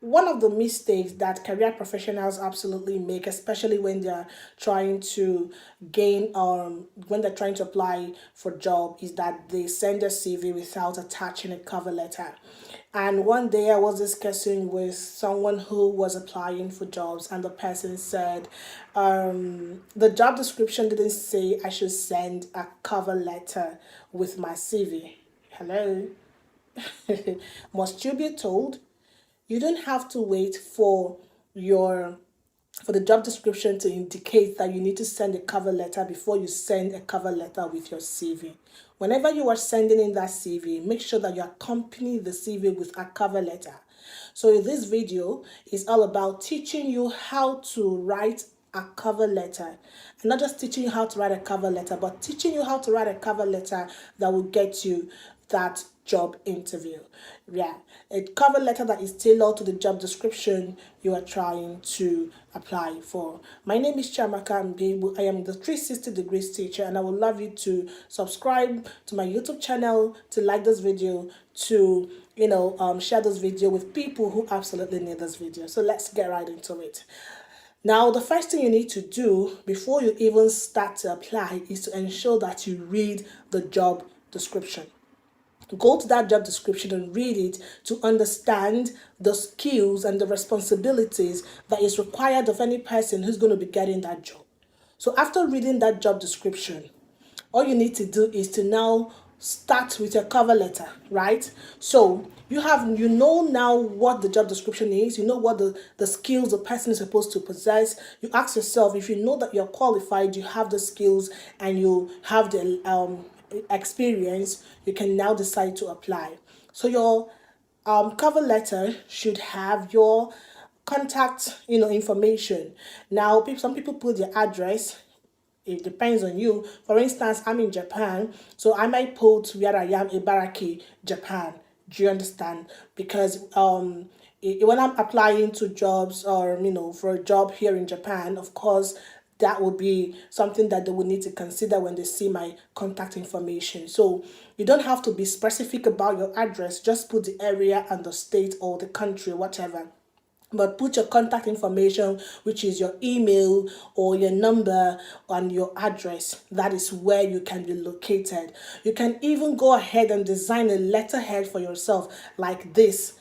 one of the mistakes that career professionals absolutely make, especially when they're trying to gain when they're trying to apply for job, is that they send their CV without attaching a cover letter. And one day I was discussing with someone who was applying for jobs, and the person said, the job description didn't say I should send a cover letter with my CV. Hello? Must you be told? You don't have to wait your for the job description to indicate that you need to send a cover letter before you send a cover letter with your CV. Whenever you are sending in that CV, make sure that you accompany the CV with a cover letter. So this video is all about teaching you how to write a cover letter, and not just teaching you how to write a cover letter, but teaching you how to write a cover letter that will get you that job interview. Yeah, a cover letter that is tailored to the job description you are trying to apply for. My name is Chiamaka Mbebu. I am the 360 degrees teacher, and I would love you to subscribe to my YouTube channel, to like this video, to share this video with people who absolutely need this video. So let's get right into it. Now, the first thing you need to do before you even start to apply is to ensure that you read the job description. Go to that job description and read it to understand the skills and the responsibilities that is required of any person who's going to be getting that job. So after reading that job description, all you need to do is to now start with your cover letter, right? So you know now what the job description is, you know what the skills the person is supposed to possess. You ask yourself, if you know that you're qualified, you have the skills, and you have the experience, you can now decide to apply. So your cover letter should have your contact information. Now some people put their address. It depends on you. For instance, I'm in Japan, so I might put where I am, Ibaraki, Japan. Do you understand? Because when I'm applying to jobs, or for a job here in Japan, of course that will be something that they will need to consider when they see my contact information. So you don't have to be specific about your address, just put the area and the state or the country, whatever. But put your contact information, which is your email or your number, and your address. That is where you can be located. You can even go ahead and design a letterhead for yourself like this.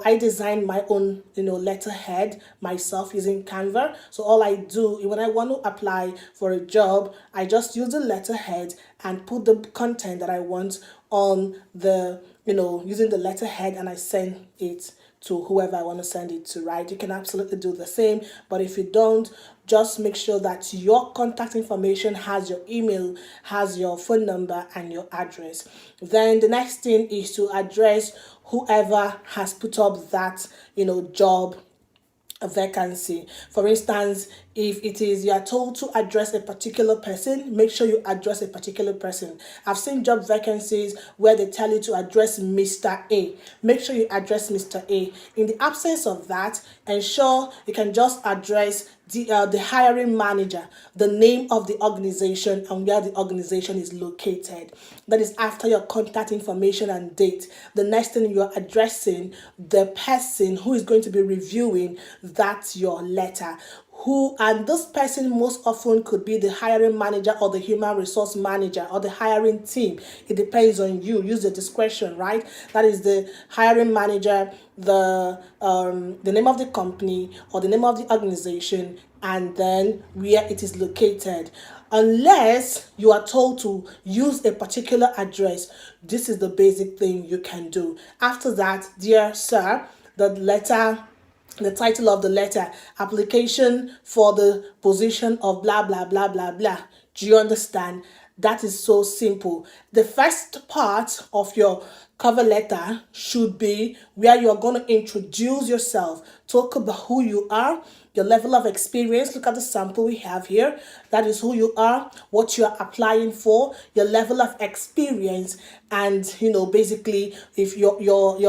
I designed my own, letterhead myself using Canva. So all I do when I want to apply for a job, I just use the letterhead and put the content that I want on the, using the letterhead, and I send it to whoever I want to send it to, right? You can absolutely do the same, but if you don't, just make sure that your contact information has your email, has your phone number, and your address. Then the next thing is to address whoever has put up that job a vacancy. For instance, if it is you are told to address a particular person, make sure you address a particular person. I've seen job vacancies where they tell you to address Mr. A. Make sure you address Mr. A. In the absence of that, ensure you can just address the hiring manager, the name of the organization, and where the organization is located. That is after your contact information and date. The next thing, you are addressing the person who is going to be reviewing that your letter. And this person most often could be the hiring manager or the human resource manager or the hiring team. It depends on you. Use your discretion, right? That is the hiring manager, the name of the company or the name of the organization, and then where it is located. Unless you are told to use a particular address, this is the basic thing you can do. After that, dear sir, the title of the letter, application for the position of blah blah blah blah blah. Do you understand? That is so simple. The first part of your cover letter should be where you are going to introduce yourself, talk about who you are, your level of experience. Look at the sample we have here. That is who you are, what you are applying for, your level of experience, and basically if your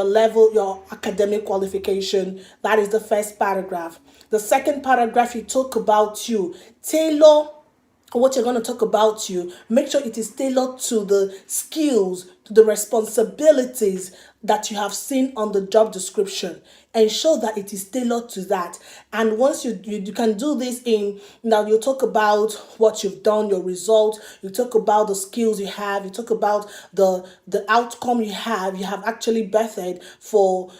level, your academic qualification. That is the first paragraph. The second paragraph, you talk about you. Tailor what you're going to talk about you. Make sure it is tailored to the skills, to the responsibilities that you have seen on the job description. Ensure that it is tailored to that. And once you can do this in, now you talk about what you've done, your result, you talk about the skills you have, you talk about the outcome you have actually bettered for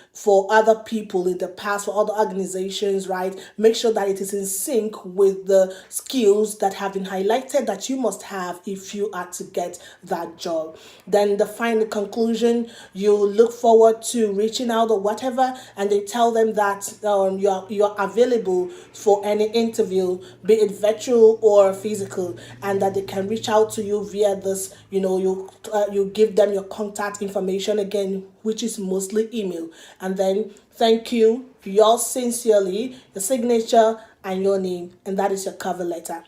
other people in the past, for other organizations, right? Make sure that it is in sync with the skills that have been highlighted that you must have if you are to get that job. Then the final conclusion, you look forward to reaching out or whatever, and they tell them that you're available for any interview, be it virtual or physical, and that they can reach out to you via this. You give them your contact information again, which is mostly email, and then thank you, yours sincerely, your signature and your name, and that is your cover letter.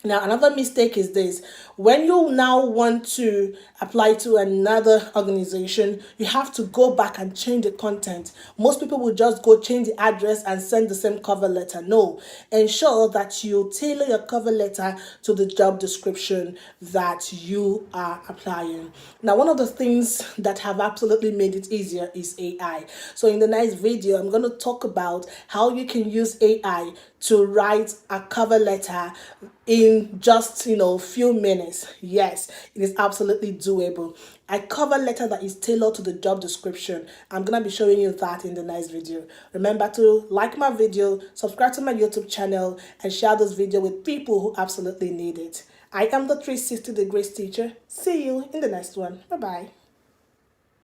Now, another mistake is this. When you now want to apply to another organization, you have to go back and change the content. Most people will just go change the address and send the same cover letter. No, ensure that you tailor your cover letter to the job description that you are applying. Now, one of the things that have absolutely made it easier is AI. So in the next video, I'm going to talk about how you can use AI to write a cover letter in just few minutes. Yes, it is absolutely doable. A cover letter that is tailored to the job description. I'm gonna be showing you that in the next video. Remember to like my video, subscribe to my YouTube channel, and share this video with people who absolutely need it. I am the 360 Degrees teacher. See you in the next one. Bye bye.